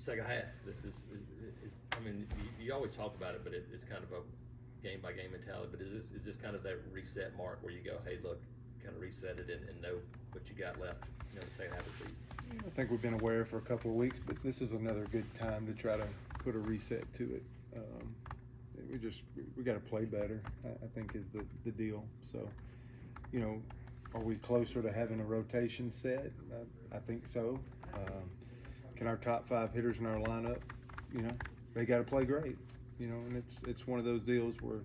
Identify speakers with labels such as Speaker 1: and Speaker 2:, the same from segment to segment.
Speaker 1: second half. This is I mean, you always talk about it, but it's kind of a game by game mentality. But is this kind of that reset mark where you go, hey, look, kind of reset it and know what you got left, the second half of the season?
Speaker 2: I think we've been aware for a couple of weeks, but this is another good time to try to put a reset to it. We got to play better, I think is the deal. So, are we closer to having a rotation set? I think so. Can our top 5 hitters in our lineup, they got to play great, and it's one of those deals where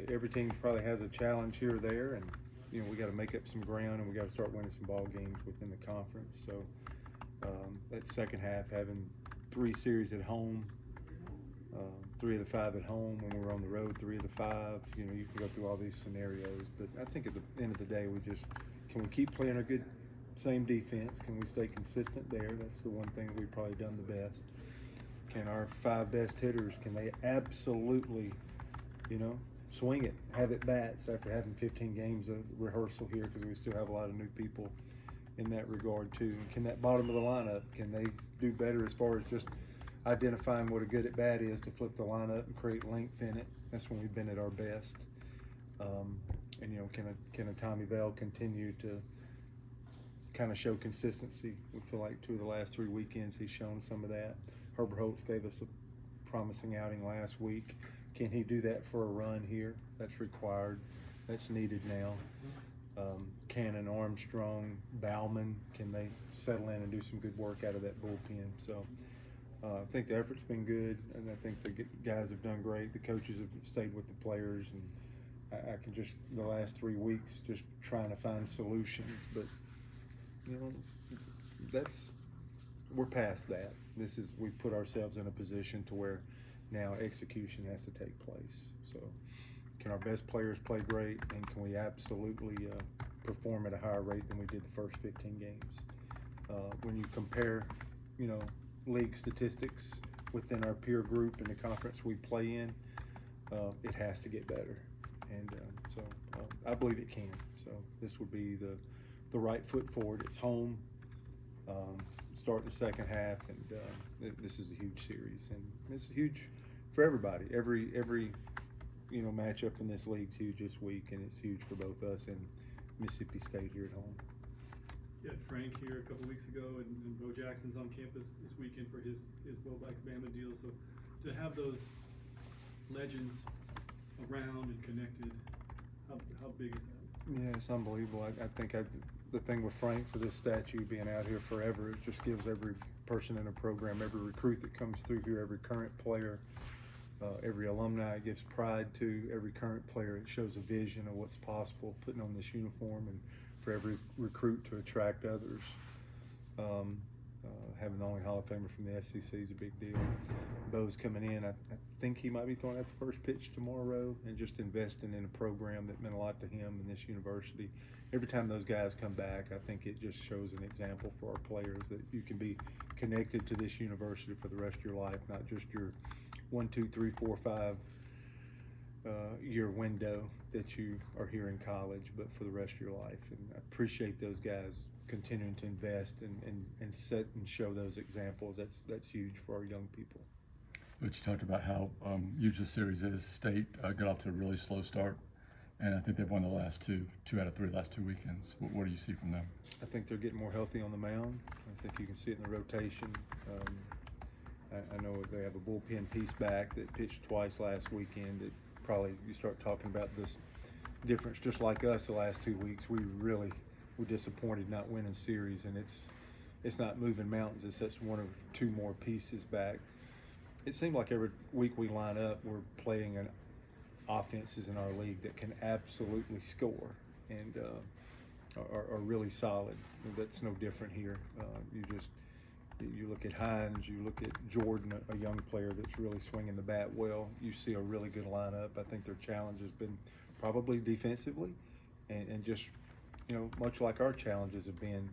Speaker 2: every team probably has a challenge here or there, and we got to make up some ground, and we got to start winning some ball games within the conference. So that second half, having 3 series at home, 3 of the 5 at home. When we're on the road, 3 of the 5. You can go through all these scenarios, but I think at the end of the day, can we keep playing our good same defense? Can we stay consistent there? That's the one thing that we've probably done the best. Can our 5 best hitters, can they absolutely, swing it, have at bats after having 15 games of rehearsal here, because we still have a lot of new people in that regard too. And can that bottom of the lineup, can they do better as far as just identifying what a good at bat is to flip the lineup and create length in it? That's when we've been at our best. And can a Tommy Bell continue to kind of show consistency? We feel like 2 of the last 3 weekends he's shown some of that. Herbert Holtz gave us a promising outing last week. Can he do that for a run here? That's required. That's needed now. Cannon, Armstrong, Bauman, can they settle in and do some good work out of that bullpen? So I think the effort's been good, and I think the guys have done great. The coaches have stayed with the players, and I can just, the last 3 weeks, just trying to find solutions. But, we're past that. We put ourselves in a position to where now execution has to take place. So can our best players play great, and can we absolutely perform at a higher rate than we did the first 15 games? When you compare, league statistics within our peer group and the conference we play in, it has to get better. And so I believe it can. So this would be the right foot forward. It's home. Start the second half, and this is a huge series, and it's huge for everybody. Every matchup in this league's huge this week, and it's huge for both us and Mississippi State here at home.
Speaker 3: You had Frank here a couple weeks ago, and Bo Jackson's on campus this weekend for his Bo Blacks Bama deal. So to have those legends around and connected, how big is that?
Speaker 2: Yeah, it's unbelievable. I think the thing with Frank, for this statue being out here forever, it just gives every person in a program, every recruit that comes through here, every current player, every alumni, it gives pride to every current player. It shows a vision of what's possible putting on this uniform, and for every recruit to attract others. Having the only Hall of Famer from the SEC is a big deal. Bo's coming in. I think he might be throwing out the first pitch tomorrow, and just investing in a program that meant a lot to him and this university. Every time those guys come back, I think it just shows an example for our players that you can be connected to this university for the rest of your life, not just your 1, 2, 3, 4, 5 year window that you are here in college, but for the rest of your life. And I appreciate those guys continuing to invest and set and show those examples. That's huge for our young people.
Speaker 4: But you talked about how huge the series is. State got off to a really slow start, and I think they've won the last two out of 3 last 2 weekends. What do you see from them?
Speaker 2: I think they're getting more healthy on the mound. I think you can see it in the rotation. I know they have a bullpen piece back that pitched twice last weekend. That probably, you start talking about this difference, just like us the last 2 weeks. We really were disappointed not winning series, and it's not moving mountains. It's just 1 or 2 more pieces back. It seemed like every week we line up, we're playing an offenses in our league that can absolutely score and are really solid. That's no different here. You look at Hines, you look at Jordan, a young player that's really swinging the bat well. You see a really good lineup. I think their challenge has been probably defensively, and just, much like our challenges have been.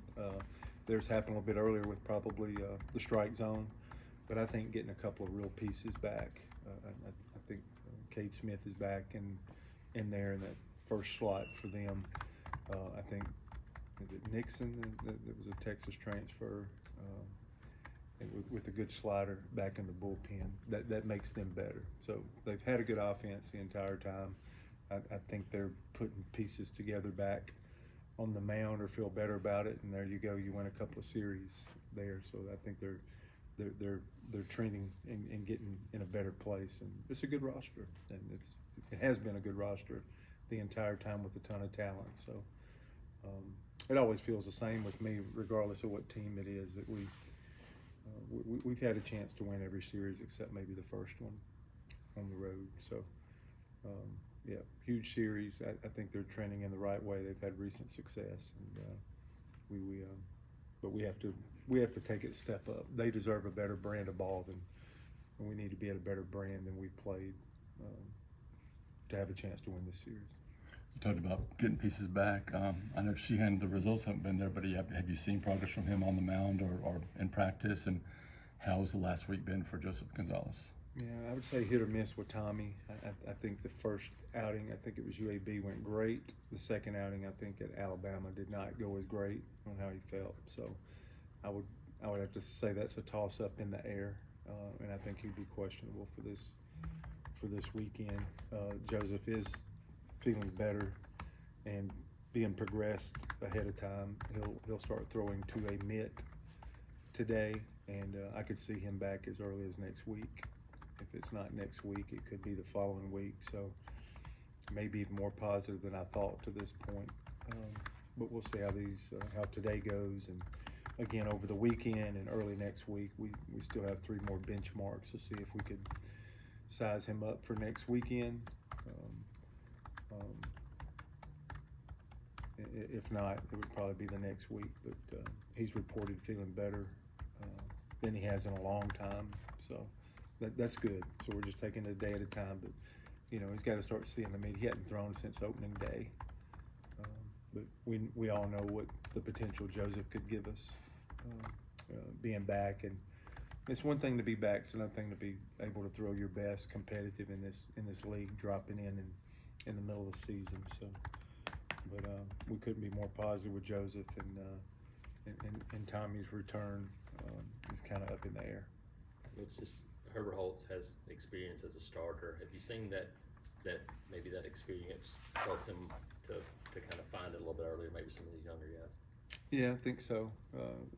Speaker 2: Theirs happened a little bit earlier with probably the strike zone, but I think getting a couple of real pieces back. I think Cade Smith is back in there in that first slot for them. I think, is it Nixon that was a Texas transfer? and with a good slider back in the bullpen, that makes them better. So they've had a good offense the entire time. I think they're putting pieces together back on the mound or feel better about it, and there you go, you win a couple of series there. So I think they're trending and getting in a better place, and it's a good roster, and it has been a good roster the entire time with a ton of talent. So it always feels the same with me, regardless of what team it is, that we've had a chance to win every series except maybe the first one on the road. So yeah, huge series. I think they're trending in the right way. They've had recent success, and but we have to take it a step up. They deserve a better brand of ball and we need to be at a better brand than we've played to have a chance to win this series.
Speaker 4: You talked about getting pieces back. I know Sheehan, the results haven't been there, but have you seen progress from him on the mound or in practice? And how has the last week been for Joseph Gonzalez?
Speaker 2: Yeah, I would say hit or miss with Tommy. I think the first outing, I think it was UAB, went great. The second outing, I think at Alabama, did not go as great on how he felt. So I would have to say that's a toss-up in the air, and I think he'd be questionable for this weekend. Joseph is feeling better and being progressed ahead of time. He'll start throwing to a mitt today, and I could see him back as early as next week. If it's not next week, it could be the following week. So maybe even more positive than I thought to this point. But we'll see how today goes, and again over the weekend and early next week, we still have 3 more benchmarks to see if we could size him up for next weekend. If not, it would probably be the next week. But he's reported feeling better than he has in a long time. So that's good. So we're just taking it a day at a time. But he's got to start seeing the meat. He hadn't thrown since opening day. But we all know what the potential Joseph could give us being back. And it's one thing to be back, it's another thing to be able to throw your best competitive in this league, dropping in the middle of the season. So, but we couldn't be more positive with Joseph, and Tommy's return is kind of up in the air.
Speaker 1: It's just Herbert Holtz has experience as a starter. Have you seen that maybe that experience helped him to kind of find it a little bit earlier, maybe some of these younger guys?
Speaker 2: Yeah, I think so.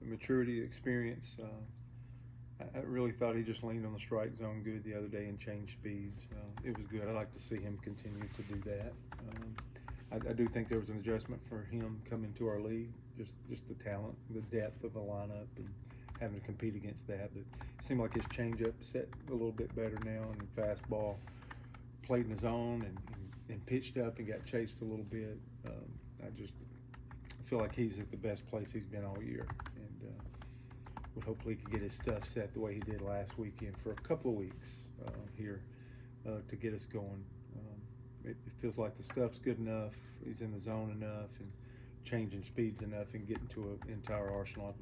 Speaker 2: Maturity, experience. I really thought he just leaned on the strike zone good the other day and changed speeds. It was good. I'd like to see him continue to do that. I do think there was an adjustment for him coming to our league, just the talent, the depth of the lineup, and having to compete against that. But it seemed like his changeup set a little bit better now, and the fastball played in his own and pitched up and got chased a little bit. I just feel like he's at the best place he's been all year, and would hopefully he could get his stuff set the way he did last weekend for a couple of weeks here to get us going. It feels like the stuff's good enough, he's in the zone enough, and changing speeds enough, and getting to an entire arsenal.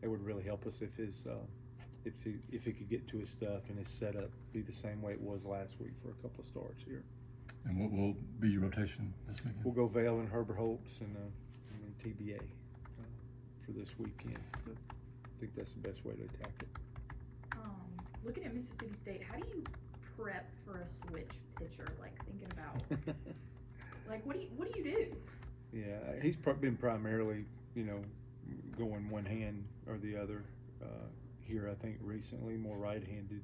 Speaker 2: It would really help us if he could get to his stuff and his setup be the same way it was last week for a couple of starts here.
Speaker 4: And what will be your rotation this weekend?
Speaker 2: We'll go Vail and Herbert Holtz and then TBA for this weekend. But I think that's the best way to attack it.
Speaker 5: Looking at Mississippi State, how do you prep for a switch pitcher? Like thinking about, like what do you do?
Speaker 2: Yeah, he's been primarily, going one hand or the other here. I think recently more right-handed.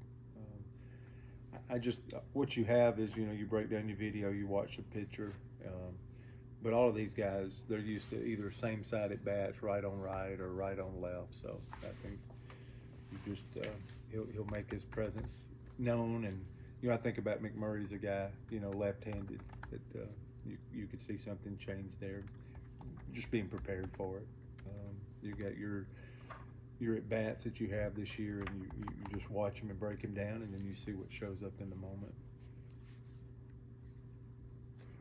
Speaker 2: What you have is, you break down your video, you watch the pitcher, but all of these guys, they're used to either same-sided bats, right on right or right on left. So I think you just he'll make his presence known, and I think about McMurray's a guy, left-handed that you could see something change there. Just being prepared for it. You got your at bats that you have this year, and you just watch them and break them down, and then you see what shows up in the moment.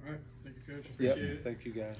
Speaker 3: All right, thank you, Coach.
Speaker 2: Yeah,
Speaker 3: Appreciate it.
Speaker 2: thank you guys.